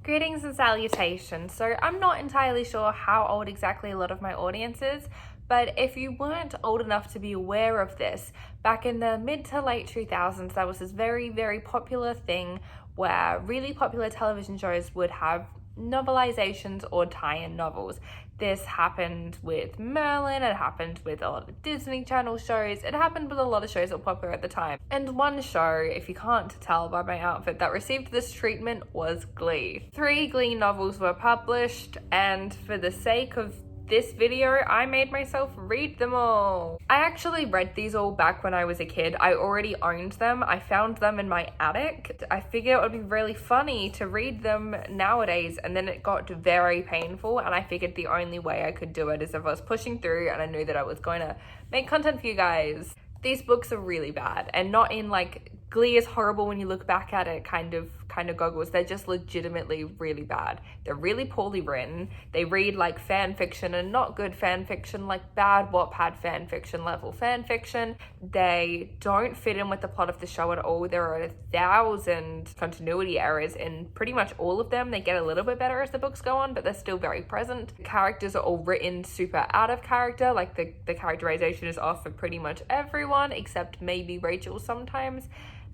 Greetings and salutations. So I'm not entirely sure how old exactly a lot of my audience is, but if you weren't old enough to be aware of this, back in the mid to late 2000s, there was this very, very popular thing where really popular television shows would have novelizations or tie-in novels. This happened with Merlin, it happened with a lot of Disney Channel shows, it happened with a lot of shows that were popular at the time. And one show, if you can't tell by my outfit, that received this treatment was Glee. 3 Glee novels were published, and for the sake of this video, I made myself read them all. I actually read these all back when I was a kid. I already owned them. I found them in my attic. I figured it would be really funny to read them nowadays, and then it got very painful, and I figured the only way I could do it is if I was pushing through and I knew that I was going to make content for you guys. These books are really bad, and not in like Glee is horrible when you look back at it kind of goggles. They're just legitimately really bad. They're really poorly written. They read like fan fiction, and not good fan fiction, like bad Wattpad fan fiction level fan fiction. They don't fit in with the plot of the show at all. There are 1,000 continuity errors in pretty much all of them. They get a little bit better as the books go on, but they're still very present. The characters are all written super out of character. Like the characterization is off for pretty much everyone except maybe Rachel sometimes.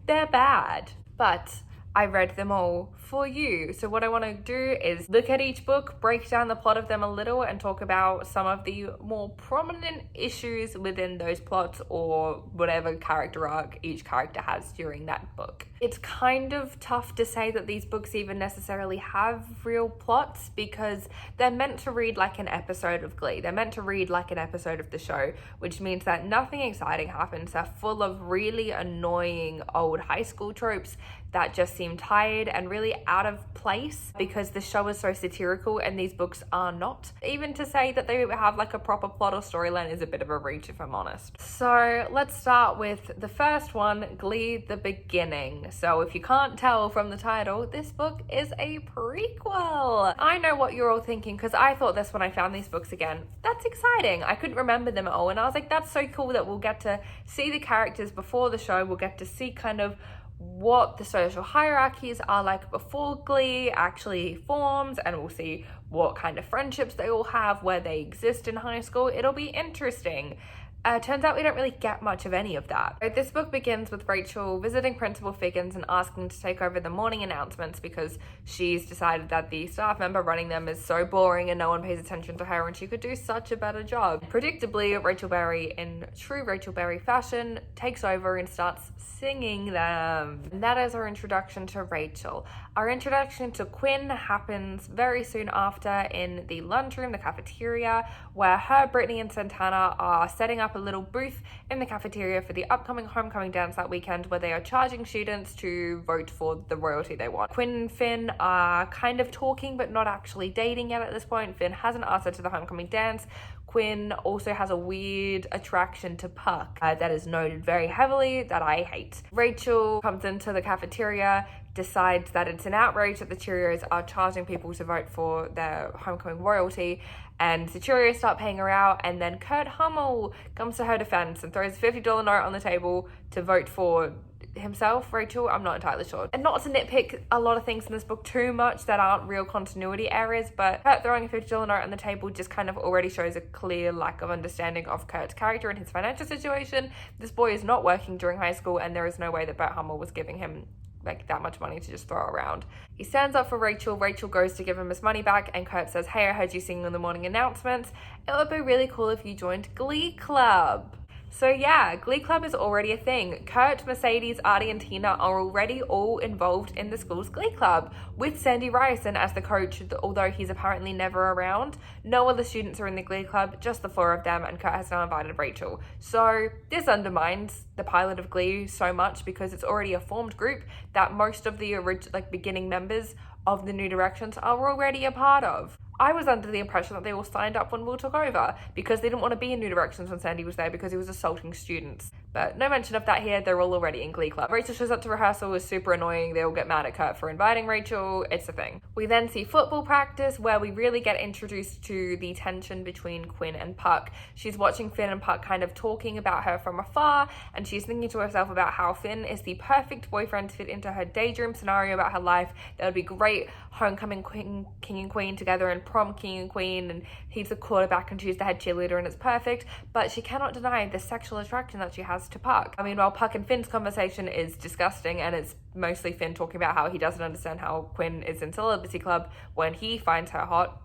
They're bad, but I read them all for you. So what I want to do is look at each book, break down the plot of them a little, and talk about some of the more prominent issues within those plots or whatever character arc each character has during that book. It's kind of tough to say that these books even necessarily have real plots because they're meant to read like an episode of Glee. They're meant to read like an episode of the show, which means that nothing exciting happens. They're full of really annoying old high school tropes that just seem tired and really out of place because the show is so satirical and these books are not. Even to say that they have like a proper plot or storyline is a bit of a reach, if I'm honest. So let's start with the first one, Glee: The Beginning. So if you can't tell from the title, this book is a prequel. I know what you're all thinking because I thought this when I found these books again. That's exciting. I couldn't remember them at all, and I was like, that's so cool that we'll get to see the characters before the show. We'll get to see kind of what the social hierarchies are like before Glee actually forms, and we'll see what kind of friendships they all have, where they exist in high school. It'll be interesting. Turns out we don't really get much of any of that. So this book begins with Rachel visiting Principal Figgins and asking to take over the morning announcements because she's decided that the staff member running them is so boring and no one pays attention to her and she could do such a better job. Predictably, Rachel Berry, in true Rachel Berry fashion, takes over and starts singing them. And that is our introduction to Rachel. Our introduction to Quinn happens very soon after in the lunchroom, the cafeteria, where her, Brittany, and Santana are setting up a little booth in the cafeteria for the upcoming homecoming dance that weekend, where they are charging students to vote for the royalty they want. Quinn and Finn are kind of talking but not actually dating yet at this point. Finn hasn't asked her to the homecoming dance. Quinn also has a weird attraction to Puck that is noted very heavily that I hate. Rachel comes into the cafeteria, decides that it's an outrage that the Cheerios are charging people to vote for their homecoming royalty, and the Cheerios start paying her out, and then Kurt Hummel comes to her defense and throws a $50 note on the table to vote for himself, Rachel, I'm not entirely sure. And not to nitpick a lot of things in this book too much that aren't real continuity errors, but Kurt throwing a $50 note on the table just kind of already shows a clear lack of understanding of Kurt's character and his financial situation. This boy is not working during high school, and there is no way that Kurt Hummel was giving him like that much money to just throw around. He stands up for Rachel. Rachel goes to give him his money back, and Kurt says, "Hey, I heard you singing in the morning announcements. It would be really cool if you joined Glee Club." So yeah, Glee Club is already a thing. Kurt, Mercedes, Artie, and Tina are already all involved in the school's Glee Club, with Sandy Ryerson as the coach, although he's apparently never around. No other students are in the Glee Club, just the 4 of them, and Kurt has now invited Rachel. So this undermines the pilot of Glee so much because it's already a formed group that most of the beginning members of the New Directions are already a part of. I was under the impression that they all signed up when Will took over because they didn't want to be in New Directions when Sandy was there because he was assaulting students. But no mention of that here, they're all already in Glee Club. Rachel shows up to rehearsal, is super annoying, they all get mad at Kurt for inviting Rachel, it's a thing. We then see football practice where we really get introduced to the tension between Quinn and Puck. She's watching Finn and Puck kind of talking about her from afar, and she's thinking to herself about how Finn is the perfect boyfriend to fit into her daydream scenario about her life. That would be great, homecoming king and queen together and prom king and queen, and he's the quarterback and she's the head cheerleader and it's perfect. But she cannot deny the sexual attraction that she has to Puck. I mean, while Puck and Finn's conversation is disgusting, and it's mostly Finn talking about how he doesn't understand how Quinn is in celibacy club when he finds her hot,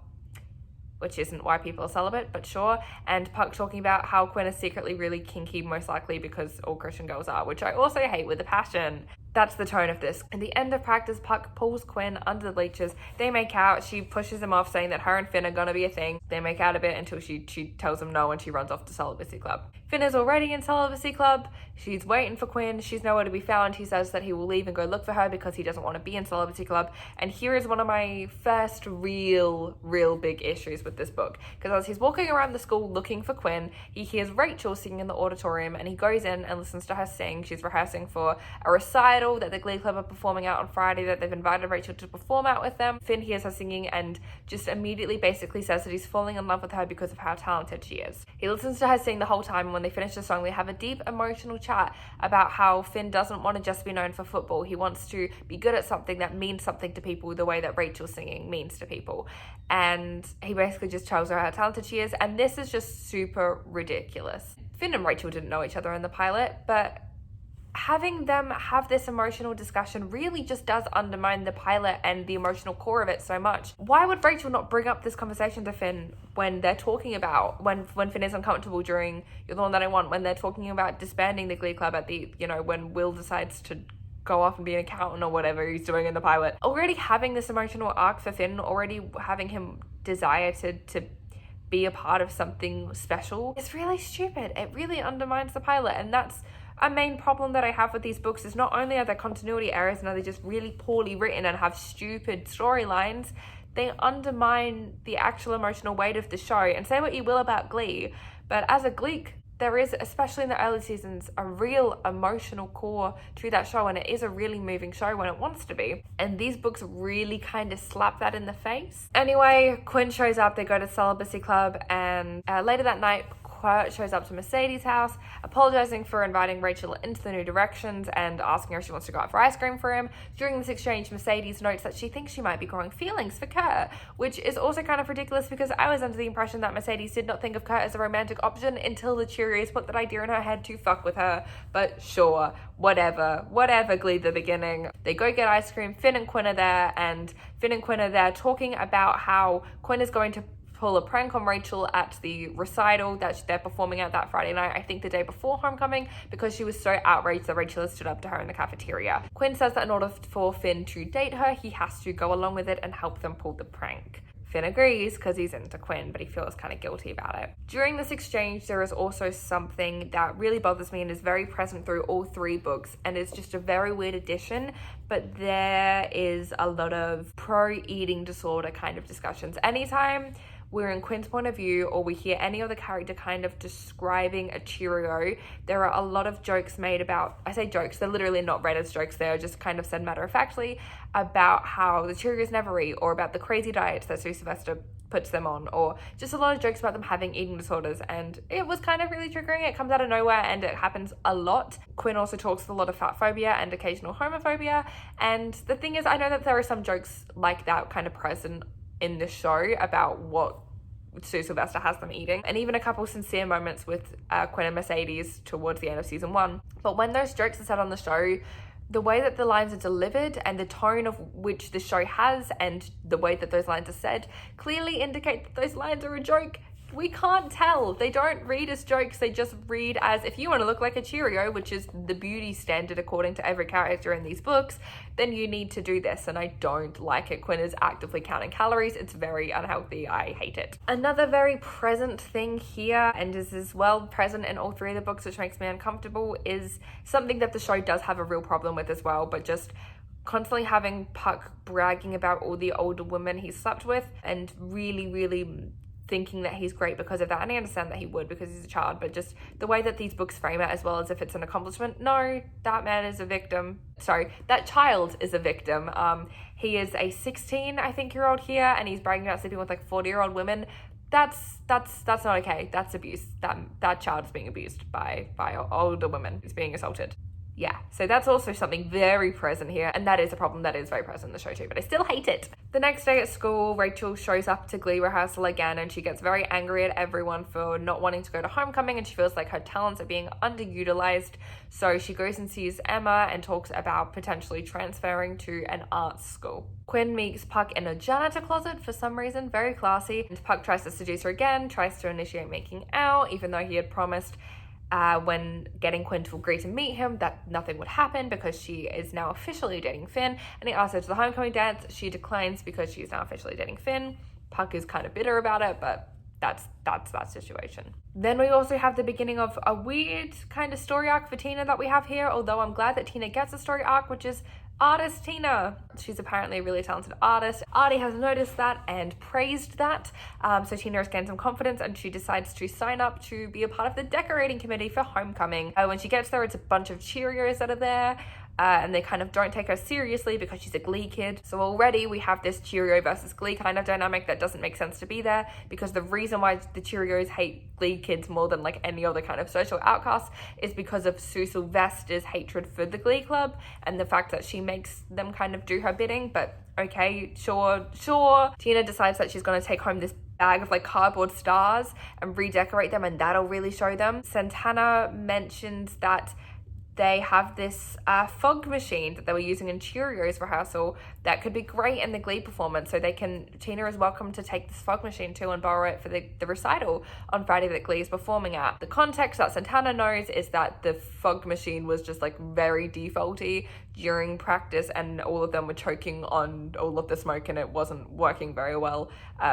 which isn't why people are celibate, but sure. And Puck talking about how Quinn is secretly really kinky, most likely because all Christian girls are, which I also hate with a passion. That's the tone of this. At the end of practice, Puck pulls Quinn under the bleachers. They make out. She pushes him off, saying that her and Finn are gonna be a thing. They make out a bit until she tells him no and she runs off to celibacy club. Finn is already in celibacy club. She's waiting for Quinn. She's nowhere to be found. He says that he will leave and go look for her because he doesn't want to be in celibacy club. And here is one of my first real big issues with this book. Because as he's walking around the school looking for Quinn, he hears Rachel singing in the auditorium and he goes in and listens to her sing. She's rehearsing for a recital that the Glee Club are performing out on Friday, that they've invited Rachel to perform out with them. Finn hears her singing and just immediately basically says that he's falling in love with her because of how talented she is. He listens to her sing the whole time, and when they finish the song, they have a deep emotional chat about how Finn doesn't want to just be known for football. He wants to be good at something that means something to people the way that Rachel's singing means to people. And he basically just tells her how talented she is, and this is just super ridiculous. Finn and Rachel didn't know each other in the pilot, but having them have this emotional discussion really just does undermine the pilot and the emotional core of it so much. Why would Rachel not bring up this conversation to Finn when they're talking about, when Finn is uncomfortable during You're the One That I Want, when they're talking about disbanding the Glee Club at the, when Will decides to go off and be an accountant or whatever he's doing in the pilot. Already having this emotional arc for Finn, already having him desire to be a part of something special, is really stupid. It really undermines the pilot, and that's a main problem that I have with these books. Is not only are there continuity errors and are they just really poorly written and have stupid storylines, they undermine the actual emotional weight of the show. And say what you will about Glee, but as a Gleek, there is, especially in the early seasons, a real emotional core to that show, and it is a really moving show when it wants to be. And these books really kind of slap that in the face. Anyway, Quinn shows up, they go to celibacy club, and later that night, Kurt shows up to Mercedes' house, apologizing for inviting Rachel into the New Directions and asking her if she wants to go out for ice cream for him. During this exchange, Mercedes notes that she thinks she might be growing feelings for Kurt, which is also kind of ridiculous because I was under the impression that Mercedes did not think of Kurt as a romantic option until the Cheerios put that idea in her head to fuck with her. But sure, whatever, Glee the beginning. They go get ice cream, Finn and Quinn are there, and Finn and Quinn are there talking about how Quinn is going to pull a prank on Rachel at the recital that they're performing at that Friday night, I think the day before homecoming, because she was so outraged that Rachel had stood up to her in the cafeteria. Quinn says that in order for Finn to date her, he has to go along with it and help them pull the prank. Finn agrees because he's into Quinn, but he feels kind of guilty about it. During this exchange, there is also something that really bothers me and is very present through all three books, and it's just a very weird addition, but there is a lot of pro-eating disorder kind of discussions. Anytime we're in Quinn's point of view or we hear any other character kind of describing a Cheerio, there are a lot of jokes made about, I say jokes, they're literally not read as jokes, they're just kind of said matter-of-factly, about how the Cheerios never eat, or about the crazy diets that Sue Sylvester puts them on, or just a lot of jokes about them having eating disorders, and it was kind of really triggering. It comes out of nowhere and it happens a lot. Quinn also talks with a lot of fat phobia and occasional homophobia, and the thing is, I know that there are some jokes like that kind of present in the show about what Sue Sylvester has them eating, and even a couple sincere moments with Quinn and Mercedes towards the end of season 1. But when those jokes are said on the show, the way that the lines are delivered and the tone of which the show has and the way that those lines are said clearly indicate that those lines are a joke. We can't tell. They don't read as jokes, they just read as, if you want to look like a Cheerio, which is the beauty standard according to every character in these books, then you need to do this, and I don't like it. Quinn is actively counting calories. It's very unhealthy. I hate it. Another very present thing here, and is as well present in all three of the books, which makes me uncomfortable, is something that the show does have a real problem with as well, but just constantly having Puck bragging about all the older women he slept with and really thinking that he's great because of that. And I understand that he would because he's a child, but just the way that these books frame it as well as if it's an accomplishment. No, that man is a victim. Sorry, that child is a victim. He is a 16, I think, year old here, and he's bragging about sleeping with like 40-year-old women. That's not okay. That's abuse. That child is being abused by older women. He's being assaulted. Yeah, so that's also something very present here, and that is a problem that is very present in the show too, but I still hate it. The next day at school, Rachel shows up to Glee rehearsal again, and she gets very angry at everyone for not wanting to go to homecoming, and she feels like her talents are being underutilized. So she goes and sees Emma and talks about potentially transferring to an arts school. Quinn meets Puck in a janitor closet for some reason, very classy, and Puck tries to seduce her again, tries to initiate making out, even though he had promised when getting Quinn to agree to meet him that nothing would happen because she is now officially dating Finn, and he asks her to the homecoming dance. She declines because she's now officially dating Finn. Puck is kind of bitter about it, but that's that situation. Then we also have the beginning of a weird kind of story arc for Tina that we have here, although I'm glad that Tina gets a story arc, which is artist Tina. She's apparently a really talented artist. Artie has noticed that and praised that. So Tina has gained some confidence and she decides to sign up to be a part of the decorating committee for homecoming. When she gets there, it's a bunch of Cheerios that are there. And they kind of don't take her seriously because she's a Glee kid. So already we have this Cheerio versus Glee kind of dynamic that doesn't make sense to be there, because the reason why the Cheerios hate Glee kids more than like any other kind of social outcasts is because of Sue Sylvester's hatred for the Glee Club and the fact that she makes them kind of do her bidding. But okay, sure. Tina decides that she's going to take home this bag of like cardboard stars and redecorate them, and that'll really show them. Santana mentions that they have this fog machine that they were using in Cheerios rehearsal that could be great in the Glee performance. So Tina is welcome to take this fog machine too and borrow it for the recital on Friday that Glee is performing at. The context that Santana knows is that the fog machine was just like very defaulty during practice, and all of them were choking on all of the smoke and it wasn't working very well.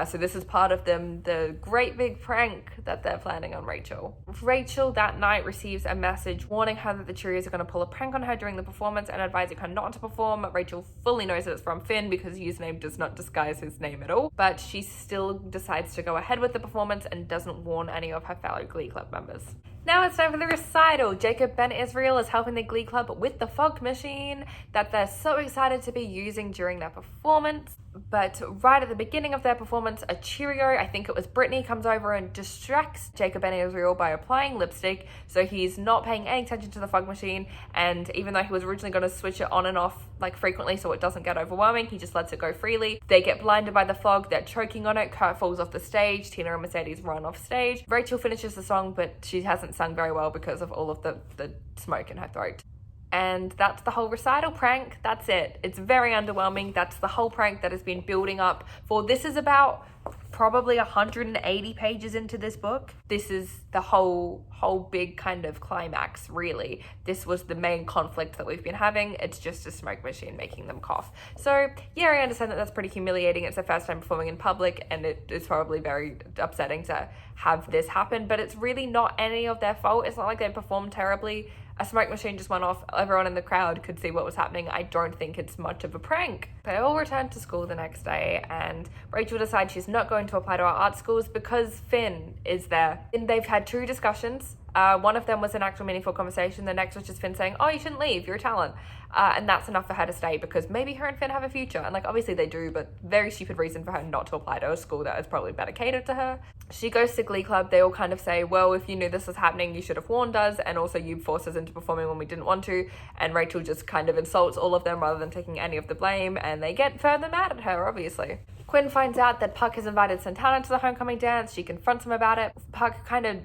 So this is part of the great big prank that they're planning on Rachel. Rachel that night receives a message warning her that the Cheerios are going to pull a prank on her during the performance and advising her not to perform. Rachel fully knows that it's from Finn because his username does not disguise his name at all, but she still decides to go ahead with the performance and doesn't warn any of her fellow Glee Club members. Now it's time for the recital. Jacob Ben Israel is helping the Glee Club with the fog machine that they're so excited to be using during their performance. But right at the beginning of their performance, a Cheerio, I think it was Brittany, comes over and distracts Jacob Ben Israel by applying lipstick, so he's not paying any attention to the fog machine, and even though he was originally going to switch it on and off like frequently so it doesn't get overwhelming, he just lets it go freely. They get blinded by the fog, they're choking on it, Kurt falls off the stage, Tina and Mercedes run off stage. Rachel finishes the song, but she hasn't sung very well because of all of the smoke in her throat. And that's the whole recital prank. That's it. It's very underwhelming. That's the whole prank that has been building up for, this is about probably 180 pages into this book. This is the whole big kind of climax, really. This was the main conflict that we've been having. It's just a smoke machine making them cough. So yeah, I understand that that's pretty humiliating. It's their first time performing in public and it is probably very upsetting to have this happen, but it's really not any of their fault. It's not like they performed terribly. A smoke machine just went off. Everyone in the crowd could see what was happening. I don't think it's much of a prank. They all return to school the next day and Rachel decides she's not going to apply to our art schools because Finn is there. And they've had 2 discussions. One of them was an actual meaningful conversation. The next was just Finn saying, oh, you shouldn't leave, you're a talent. And that's enough for her to stay because maybe her and Finn have a future. And like, obviously they do, but very stupid reason for her not to apply to a school that is probably better catered to her. She goes to Glee Club. They all kind of say, well, if you knew this was happening, you should have warned us. And also you forced us into performing when we didn't want to. And Rachel just kind of insults all of them rather than taking any of the blame. And they get further mad at her, obviously. Quinn finds out that Puck has invited Santana to the homecoming dance. She confronts him about it. Puck kind of,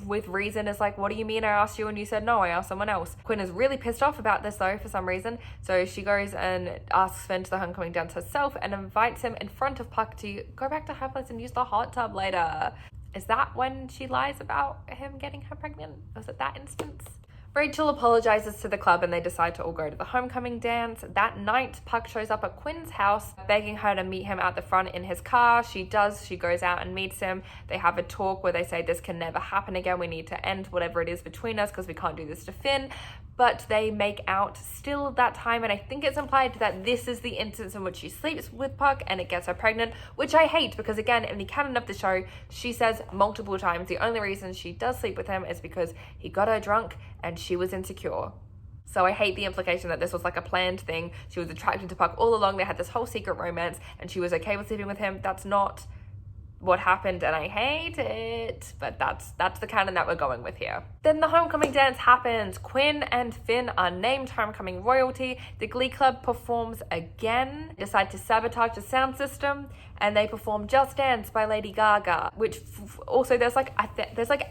with reason, is like, what do you mean I asked you and you said no, I asked someone else? Quinn is really pissed off about this though for some reason, so she goes and asks Finn to the homecoming dance herself and invites him in front of Puck to go back to her place and use the hot tub later. Is that when she lies about him getting her pregnant? Was it that instance? Rachel apologizes to the club and they decide to all go to the homecoming dance. That night, Puck shows up at Quinn's house, begging her to meet him out the front in his car. She does. She goes out and meets him. They have a talk where they say this can never happen again. We need to end whatever it is between us because we can't do this to Finn. but they make out still that time, and I think it's implied that this is the instance in which she sleeps with Puck and it gets her pregnant, which I hate because, again, in the canon of the show, she says multiple times the only reason she does sleep with him is because he got her drunk and she was insecure. So I hate the implication that this was like a planned thing. She was attracted to Puck all along. They had this whole secret romance and she was okay with sleeping with him. That's not what happened, and I hate it, but that's the canon that we're going with here. Then the homecoming dance happens. Quinn and Finn are named homecoming royalty. The Glee Club performs again, decide to sabotage the sound system, and they perform Just Dance by Lady Gaga, which also there's like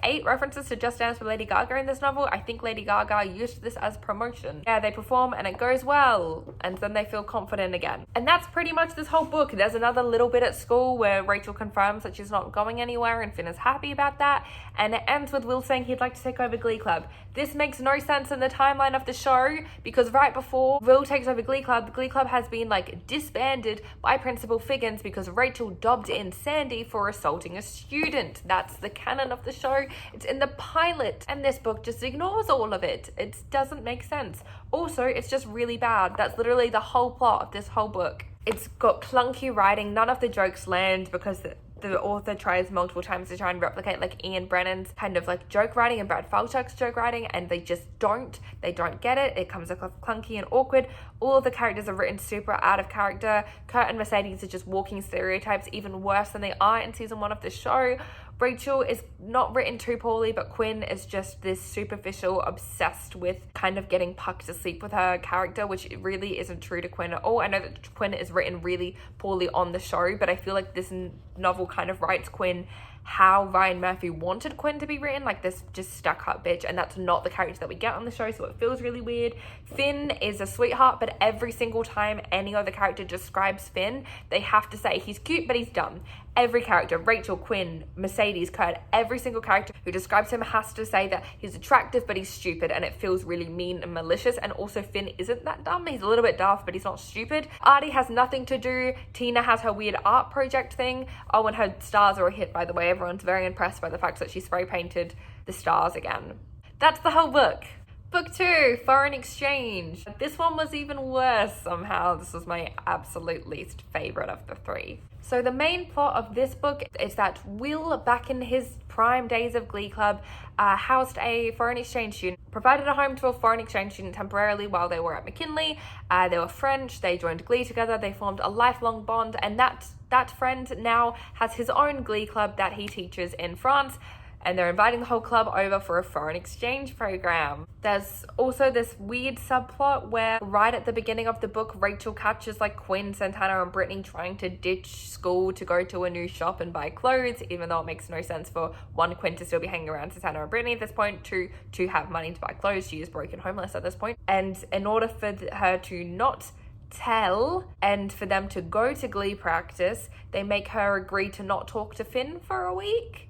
8 references to Just Dance by Lady Gaga in this novel. I think Lady Gaga used this as promotion. Yeah, they perform and it goes well, and then they feel confident again. And that's pretty much this whole book. There's another little bit at school where Rachel confirms that she's not going anywhere and Finn is happy about that, and it ends with Will saying he'd like to take over Glee Club. This makes no sense in the timeline of the show, because right before Will takes over Glee Club, the Glee Club has been like disbanded by Principal Figgins because Rachel dobbed in Sandy for assaulting a student. That's the canon of the show. It's in the pilot, and this book just ignores all of it. It doesn't make sense. Also, it's just really bad. That's literally the whole plot of this whole book. It's got clunky writing. None of the jokes land because the author tries multiple times to try and replicate like Ian Brennan's kind of like joke writing and Brad Falchuk's joke writing, and they just don't. They don't get it. It comes across clunky and awkward. All of the characters are written super out of character. Kurt and Mercedes are just walking stereotypes, even worse than they are in season 1 of the show. Rachel is not written too poorly, but Quinn is just this superficial, obsessed with kind of getting Puck to sleep with her character, which really isn't true to Quinn at all. I know that Quinn is written really poorly on the show, but I feel like this novel kind of writes Quinn how Ryan Murphy wanted Quinn to be written, like this just stuck-up bitch, and that's not the character that we get on the show, so it feels really weird. Finn is a sweetheart, but every single time any other character describes Finn, they have to say he's cute, but he's dumb. Every character, Rachel, Quinn, Mercedes, Kurt, every single character who describes him has to say that he's attractive, but he's stupid, and it feels really mean and malicious. And also Finn isn't that dumb. He's a little bit daft, but he's not stupid. Artie has nothing to do. Tina has her weird art project thing. Oh, and her stars are a hit, by the way. Everyone's very impressed by the fact that she spray painted the stars again. That's the whole book. Book 2, Foreign Exchange. This one was even worse somehow. This was my absolute least favorite of the 3. So the main plot of this book is that Will, back in his prime days of Glee Club, housed a foreign exchange student, provided a home to a foreign exchange student temporarily while they were at McKinley. They were French, they joined Glee together, they formed a lifelong bond, and that friend now has his own Glee Club that he teaches in France. And they're inviting the whole club over for a foreign exchange program. There's also this weird subplot where right at the beginning of the book, Rachel catches like Quinn, Santana, and Brittany trying to ditch school to go to a new shop and buy clothes, even though it makes no sense for one, Quinn to still be hanging around Santana and Brittany at this point, two, to have money to buy clothes. She is broken homeless at this point. And in order for her to not tell and for them to go to Glee practice, they make her agree to not talk to Finn for a week,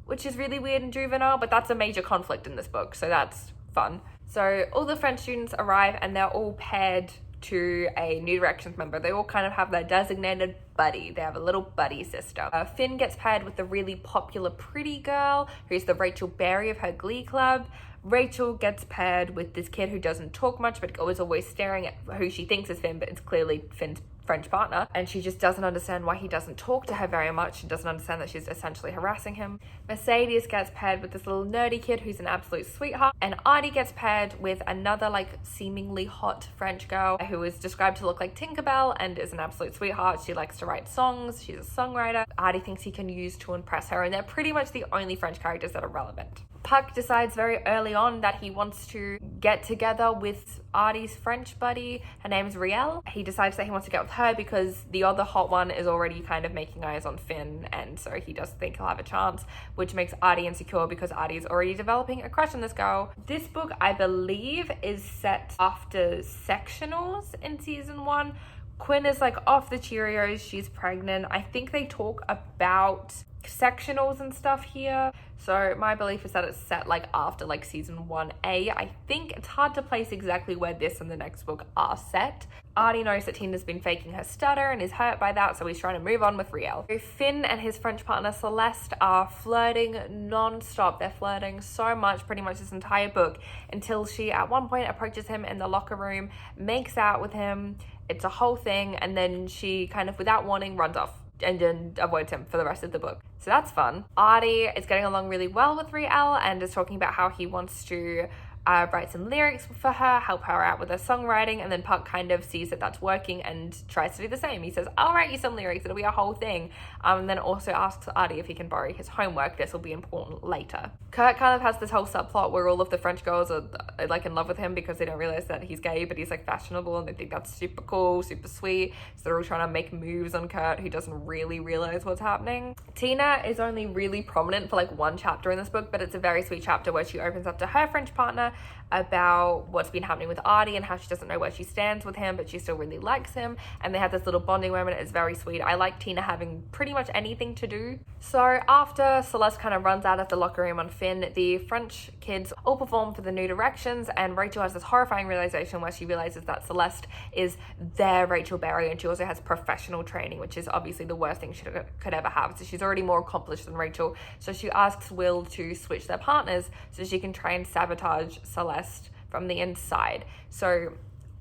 which is really weird and juvenile, but that's a major conflict in this book, so that's fun. So all the French students arrive and they're all paired to a New Directions member. They all kind of have their designated buddy. They have a little buddy system. Finn gets paired with the really popular pretty girl who's the Rachel Berry of her Glee Club. Rachel gets paired with this kid who doesn't talk much but is always staring at who she thinks is Finn, but it's clearly Finn's French partner, and she just doesn't understand why he doesn't talk to her very much. She doesn't understand that she's essentially harassing him. Mercedes gets paired with this little nerdy kid who's an absolute sweetheart, and Artie gets paired with another like seemingly hot French girl who is described to look like Tinkerbell and is an absolute sweetheart. She likes to write songs. She's a songwriter. Artie thinks he can use to impress her, and they're pretty much the only French characters that are relevant. Puck decides very early on that he wants to get together with Artie's French buddy. Her name's Riel. He decides that he wants to get with her because the other hot one is already kind of making eyes on Finn, and so he doesn't think he'll have a chance, which makes Artie insecure because Artie is already developing a crush on this girl. This book, I believe, is set after sectionals in season 1. Quinn is like off the Cheerios, she's pregnant. I think they talk about sectionals and stuff here, so my belief is that it's set like after like season 1A. I think it's hard to place exactly where this and the next book are set. Artie knows that Tina's been faking her stutter and is hurt by that, so he's trying to move on with Riel. So Finn and his French partner Celeste are flirting non-stop. They're flirting so much, pretty much this entire book, until she at one point approaches him in the locker room, makes out with him. It's a whole thing, and then she kind of, without warning, runs off and then avoids him for the rest of the book. So that's fun. Artie is getting along really well with Riel and is talking about how he wants to write some lyrics for her, help her out with her songwriting, and then Puck kind of sees that that's working and tries to do the same. He says, I'll write you some lyrics, it'll be a whole thing. And then also asks Artie if he can borrow his homework. This will be important later. Kurt kind of has this whole subplot where all of the French girls are like in love with him because they don't realize that he's gay, but he's like fashionable and they think that's super cool, super sweet. So they're all trying to make moves on Kurt, who doesn't really realize what's happening. Tina is only really prominent for like one chapter in this book, but it's a very sweet chapter where she opens up to her French partner about what's been happening with Artie and how she doesn't know where she stands with him, but she still really likes him, and they have this little bonding moment. It's very sweet. I like Tina having pretty much anything to do. So after Celeste kind of runs out of the locker room on Finn, the French kids all perform for the New Directions, and Rachel has this horrifying realization where she realizes that Celeste is their Rachel Berry, and she also has professional training, which is obviously the worst thing she could ever have. So she's already more accomplished than Rachel, so she asks Will to switch their partners so she can try and sabotage Celeste from the inside. So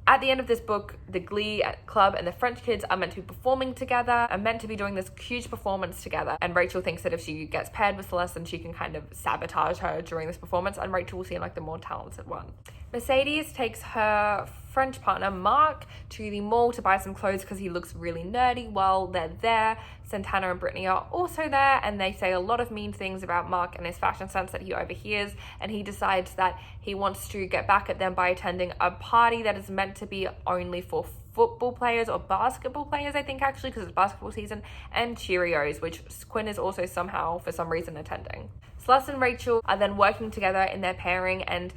at the end of this book, the Glee club and the French kids are meant to be performing together, are meant to be doing this huge performance together, and Rachel thinks that if she gets paired with Celeste, then she can kind of sabotage her during this performance, and Rachel will seem like the more talented one. Mercedes takes her French partner Mark to the mall to buy some clothes because he looks really nerdy. While they're there, Santana and Brittany are also there, and they say a lot of mean things about Mark and his fashion sense that he overhears, and he decides that he wants to get back at them by attending a party that is meant to be only for football players or basketball players, I think, actually, because it's basketball season, and Cheerios, which Quinn is also somehow, for some reason, attending. Celeste and Rachel are then working together in their pairing, and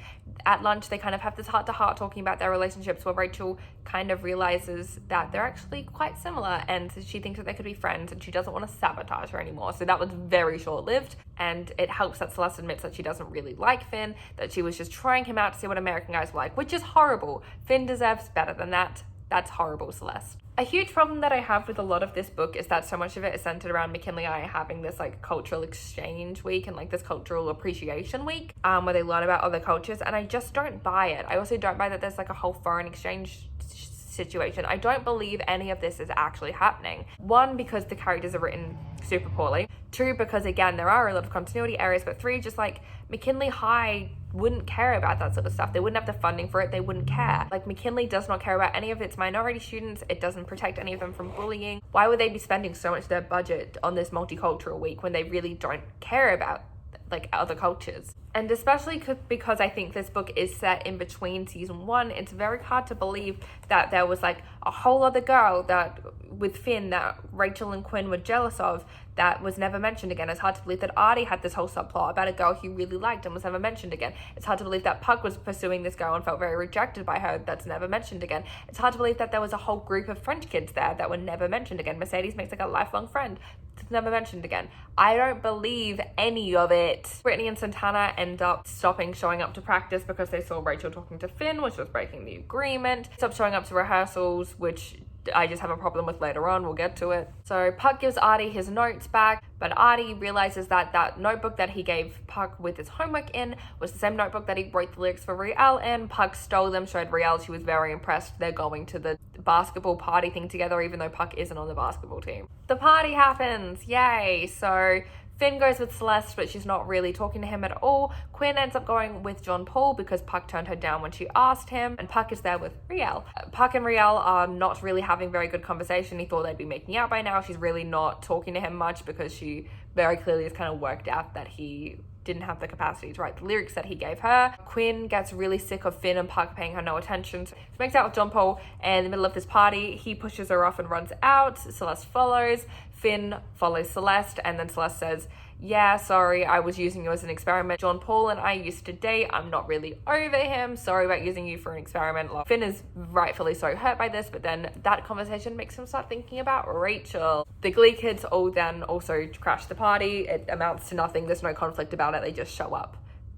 at lunch they kind of have this heart-to-heart talking about their relationships, where Rachel kind of realizes that they're actually quite similar, and she thinks that they could be friends, and she doesn't want to sabotage her anymore. So that was very short-lived, and it helps that Celeste admits that she doesn't really like Finn, that she was just trying him out to see what American guys were like, which is horrible. Finn deserves better than that. That's horrible, Celeste. A huge problem that I have with a lot of this book is that so much of it is centered around McKinley and I having this like cultural exchange week and like this cultural appreciation week where they learn about other cultures, and I just don't buy it. I also don't buy that there's like a whole foreign exchange situation. I don't believe any of this is actually happening. One, because the characters are written super poorly. Two, because again, there are a lot of continuity errors. But three, just like McKinley High wouldn't care about that sort of stuff. They wouldn't have the funding for it. They wouldn't care. Like, McKinley does not care about any of its minority students. It doesn't protect any of them from bullying. Why would they be spending so much of their budget on this multicultural week when they really don't care about like other cultures? And especially because I think this book is set in between season one, it's very hard to believe that there was like a whole other girl that with Finn that Rachel and Quinn were jealous of that was never mentioned again. It's hard to believe that Artie had this whole subplot about a girl he really liked and was never mentioned again. It's hard to believe that Puck was pursuing this girl and felt very rejected by her. That's never mentioned again. It's hard to believe that there was a whole group of French kids there that were never mentioned again. Mercedes makes like a lifelong friend. It's never mentioned again. I don't believe any of it. Brittany and Santana end up stopping showing up to practice because they saw Rachel talking to Finn, which was breaking the agreement. Stopped showing up to rehearsals, which I just have a problem with later on. We'll get to it. So Puck gives Artie his notes back, but Artie realizes that that notebook that he gave Puck with his homework in was the same notebook that he wrote the lyrics for Riel in. Puck stole them, showed Riel. She was very impressed. They're going to the basketball party thing together, even though Puck isn't on the basketball team. The party happens. Yay. So Finn goes with Celeste, but she's not really talking to him at all. Quinn ends up going with John Paul because Puck turned her down when she asked him, and Puck is there with Riel. Puck and Riel are not really having very good conversation. He thought they'd be making out by now. She's really not talking to him much because she very clearly has kind of worked out that he didn't have the capacity to write the lyrics that he gave her. Quinn gets really sick of Finn and Puck paying her no attention. So she makes out with John Paul, and in the middle of this party, he pushes her off and runs out. Celeste follows. Finn follows Celeste, and then Celeste says, yeah, sorry, I was using you as an experiment. John Paul and I used to date. I'm not really over him. Sorry about using you for an experiment. Finn is rightfully so hurt by this, but then that conversation makes him start thinking about Rachel. The Glee kids all then also crash the party. It amounts to nothing. There's no conflict about it. They just show up.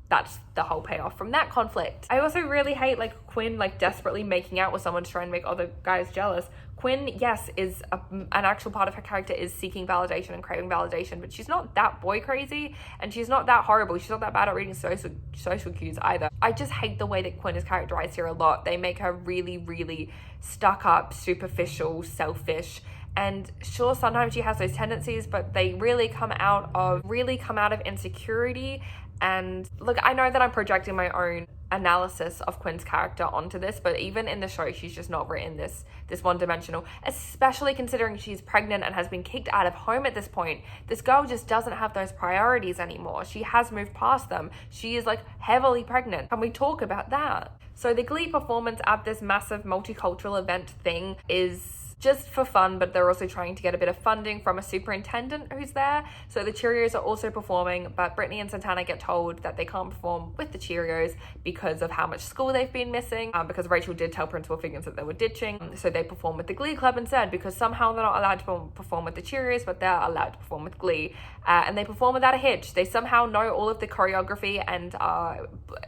that's the whole payoff from that conflict. I also really hate like Quinn like desperately making out with someone to try and make other guys jealous. Quinn, yes, is an actual part of her character is seeking validation and craving validation, but she's not that boy crazy, and she's not that horrible. She's not that bad at reading social cues either. I just hate the way that Quinn is characterized here a lot. They make her really, really stuck up, superficial, selfish. And sure, sometimes she has those tendencies, but they really come out of insecurity. And look, I know that I'm projecting my own analysis of Quinn's character onto this, but even in the show, she's just not written this one-dimensional, especially considering she's pregnant and has been kicked out of home at this point. This girl just doesn't have those priorities anymore. She has moved past them. She is like heavily pregnant. Can we talk about that? So the Glee performance at this massive multicultural event thing is just for fun, but they're also trying to get a bit of funding from a superintendent who's there. So the Cheerios are also performing, but Brittany and Santana get told that they can't perform with the Cheerios because of how much school they've been missing, because Rachel did tell Principal Figgins that they were ditching. So they perform with the Glee Club instead, because somehow they're not allowed to perform with the Cheerios, but they're allowed to perform with Glee. And they perform without a hitch. They somehow know all of the choreography, and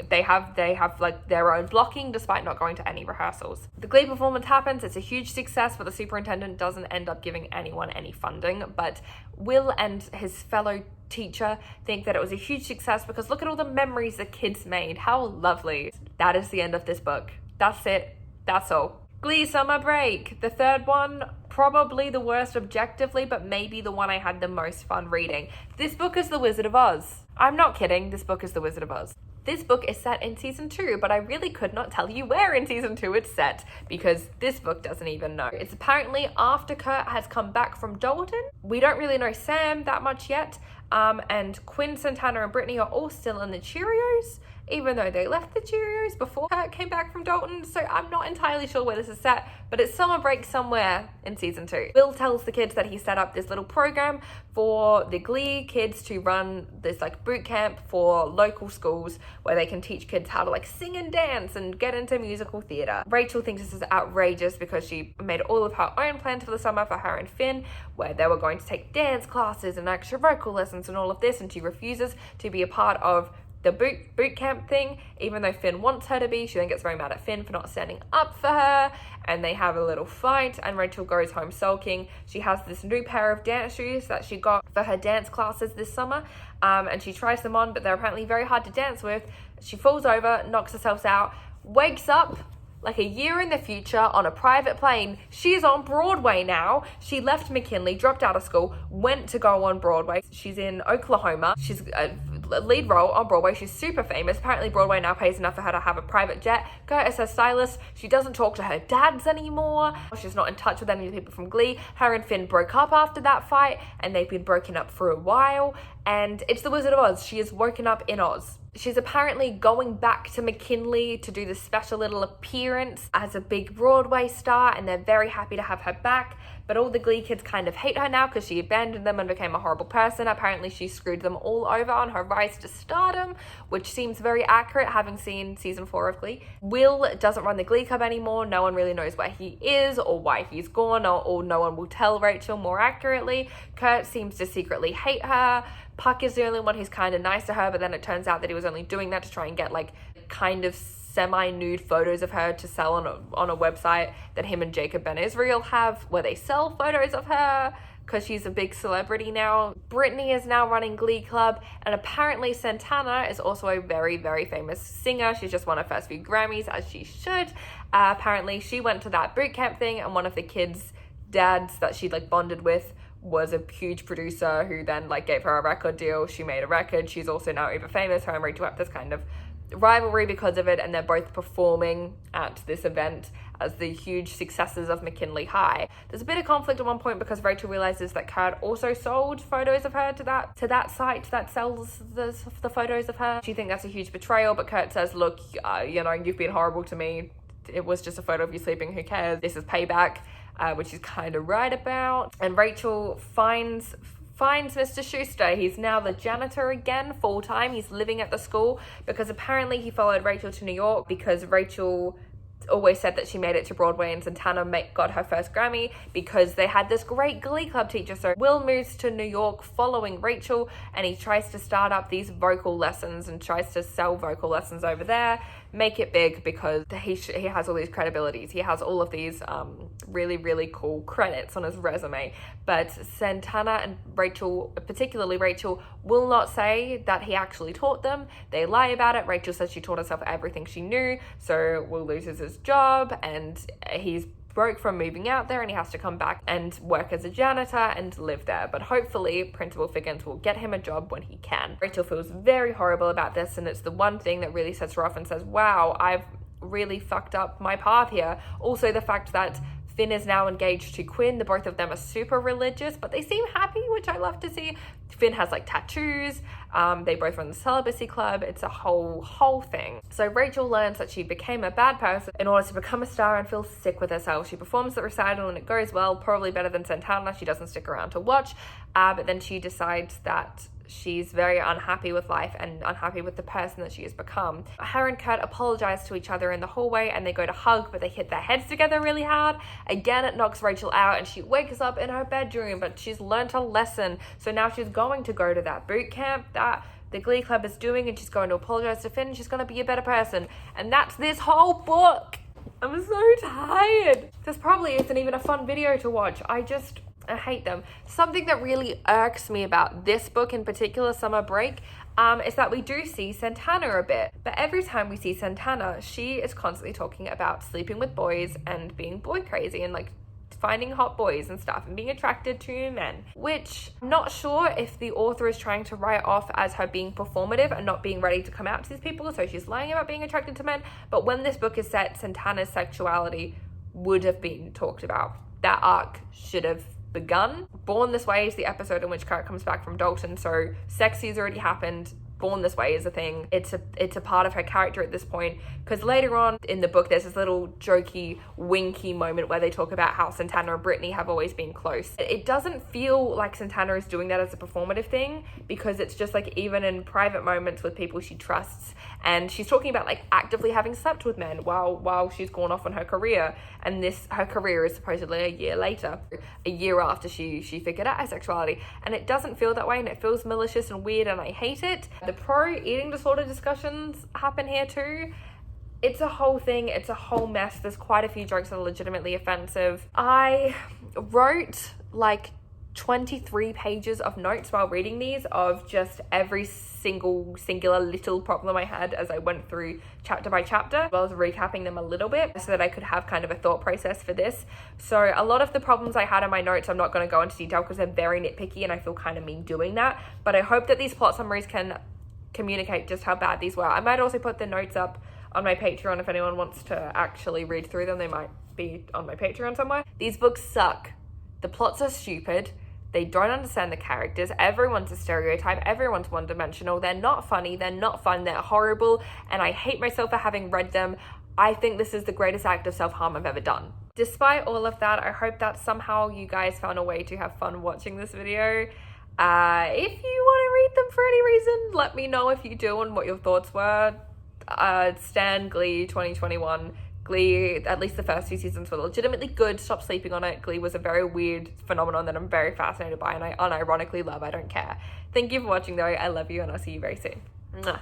they have like their own blocking despite not going to any rehearsals. The Glee performance happens. It's a huge success, but the superintendent doesn't end up giving anyone any funding. But Will and his fellow teacher think that it was a huge success because look at all the memories the kids made. How lovely. That is the end of this book. That's it. That's all. Glee Summer Break, the third one, probably the worst objectively, but maybe the one I had the most fun reading. This book is The Wizard of Oz. I'm not kidding, this book is The Wizard of Oz. This book is set in season 2, but I really could not tell you where in season 2 it's set because this book doesn't even know. It's apparently after Kurt has come back from Dalton. We don't really know Sam that much yet, and Quinn, Santana, and Brittany are all still in the Cheerios, even though they left the Cheerios before Kurt came back from Dalton. So I'm not entirely sure where this is set, but it's summer break somewhere in season 2. Will tells the kids that he set up this little program for the Glee kids to run this like boot camp for local schools where they can teach kids how to like sing and dance and get into musical theater. Rachel thinks this is outrageous because she made all of her own plans for the summer for her and Finn, where they were going to take dance classes and extra vocal lessons and all of this, and she refuses to be a part of the boot camp thing, even though Finn wants her to be. She then gets very mad at Finn for not standing up for her, and they have a little fight, and Rachel goes home sulking. She has this new pair of dance shoes that she got for her dance classes this summer, and she tries them on, but they're apparently very hard to dance with. She falls over, knocks herself out, wakes up like a year in the future on a private plane. She's on Broadway now. She left McKinley, dropped out of school, went to go on Broadway. She's in Oklahoma. She's a lead role on Broadway. She's super famous. Apparently Broadway now pays enough for her to have a private jet. Curtis, her stylist, she doesn't talk to her dads anymore. She's not in touch with any of the people from Glee. Her and Finn broke up after that fight, and they've been broken up for a while. And it's the Wizard of Oz. She is woken up in Oz. She's apparently going back to McKinley to do this special little appearance as a big Broadway star, and they're very happy to have her back. But all the Glee kids kind of hate her now because she abandoned them and became a horrible person. Apparently she screwed them all over on her rise to stardom, which seems very accurate having seen season 4 of Glee. Will doesn't run the Glee Club anymore. No one really knows where he is or why he's gone, or no one will tell Rachel more accurately. Kurt seems to secretly hate her. Puck is the only one who's kind of nice to her, but then it turns out that he was only doing that to try and get like kind of semi-nude photos of her to sell on a website that him and Jacob Ben Israel have, where they sell photos of her because she's a big celebrity now. Brittany is now running Glee Club, and apparently Santana is also a very, very famous singer. She's just won her first few Grammys, as she should. Apparently she went to that boot camp thing, and one of the kids' dads that she like bonded with was a huge producer who then like gave her a record deal. She made a record. She's also now uber famous. Her and Rachel have this kind of rivalry because of it, and they're both performing at this event as the huge successes of McKinley High. There's a bit of conflict at one point because Rachel realizes that Kurt also sold photos of her to that site that sells the photos of her. She thinks that's a huge betrayal, but Kurt says, look, you've been horrible to me. It was just a photo of you sleeping. Who cares? This is payback. Which he's kind of right about. And Rachel finds Mr. Schuster. He's now the janitor again, full-time. He's living at the school because apparently he followed Rachel to New York because Rachel always said that she made it to Broadway, and Santana got her first Grammy because they had this great Glee Club teacher. So Will moves to New York following Rachel, and he tries to start up these vocal lessons and tries to sell vocal lessons over there, make it big because he has all these credibilities. He has all of these really, really cool credits on his resume. But Santana and Rachel, particularly Rachel, will not say that he actually taught them. They lie about it. Rachel says she taught herself everything she knew. So Will loses his job, and he's broke from moving out there, and he has to come back and work as a janitor and live there. But hopefully Principal Figgins will get him a job when he can. Rachel feels very horrible about this, and it's the one thing that really sets her off and says, wow, I've really fucked up my path here. Also the fact that Finn is now engaged to Quinn. The both of them are super religious, but they seem happy, which I love to see. Finn has like tattoos. They both run the celibacy club. It's a whole thing. So Rachel learns that she became a bad person in order to become a star and feels sick with herself. She performs the recital and it goes well, probably better than Santana. She doesn't stick around to watch, but then she decides that she's very unhappy with life and unhappy with the person that she has become. Her and Kurt apologize to each other in the hallway, and they go to hug, but they hit their heads together really hard. Again, it knocks Rachel out, and she wakes up in her bedroom, but she's learned a lesson. So now she's going to go to that boot camp that the Glee Club is doing, and she's going to apologize to Finn, and she's going to be a better person. And that's this whole book. I'm so tired. This probably isn't even a fun video to watch. I hate them. Something that really irks me about this book in particular, Summer Break, is that we do see Santana a bit. But every time we see Santana, she is constantly talking about sleeping with boys and being boy crazy and like finding hot boys and stuff and being attracted to men, which I'm not sure if the author is trying to write off as her being performative and not being ready to come out to these people, so she's lying about being attracted to men. But when this book is set, Santana's sexuality would have been talked about. That arc should have begun. Born This Way is the episode in which Kurt comes back from Dalton, so sexy's already happened. Born This Way is a thing. It's a part of her character at this point, because later on in the book there's this little jokey, winky moment where they talk about how Santana and Brittany have always been close. It doesn't feel like Santana is doing that as a performative thing, because it's just like even in private moments with people she trusts, and she's talking about like actively having slept with men while she's gone off on her career, and her career is supposedly a year later, a year after she figured out her sexuality, and it doesn't feel that way, and it feels malicious and weird, and I hate it. The pro eating disorder discussions happen here too. It's a whole thing. It's a whole mess. There's quite a few jokes that are legitimately offensive. I wrote like 23 pages of notes while reading these of just every singular little problem I had as I went through chapter by chapter, as well as recapping them a little bit so that I could have kind of a thought process for this. So a lot of the problems I had in my notes, I'm not going to go into detail because they're very nitpicky and I feel kind of mean doing that, but I hope that these plot summaries can communicate just how bad these were. I might also put the notes up on my Patreon if anyone wants to actually read through them. They might be on my Patreon somewhere. These books suck. The plots are stupid. They don't understand the characters. Everyone's a stereotype. Everyone's one-dimensional. They're not funny. They're not fun. They're horrible. And I hate myself for having read them. I think this is the greatest act of self-harm I've ever done. Despite all of that, I hope that somehow you guys found a way to have fun watching this video. If you want to read them for any reason, let me know if you do and what your thoughts were. Stan Glee 2021. Glee, at least the first 2 seasons, were legitimately good. Stop sleeping on it. Glee was a very weird phenomenon that I'm very fascinated by and I unironically love. I don't care. Thank you for watching though. I love you and I'll see you very soon. Mwah.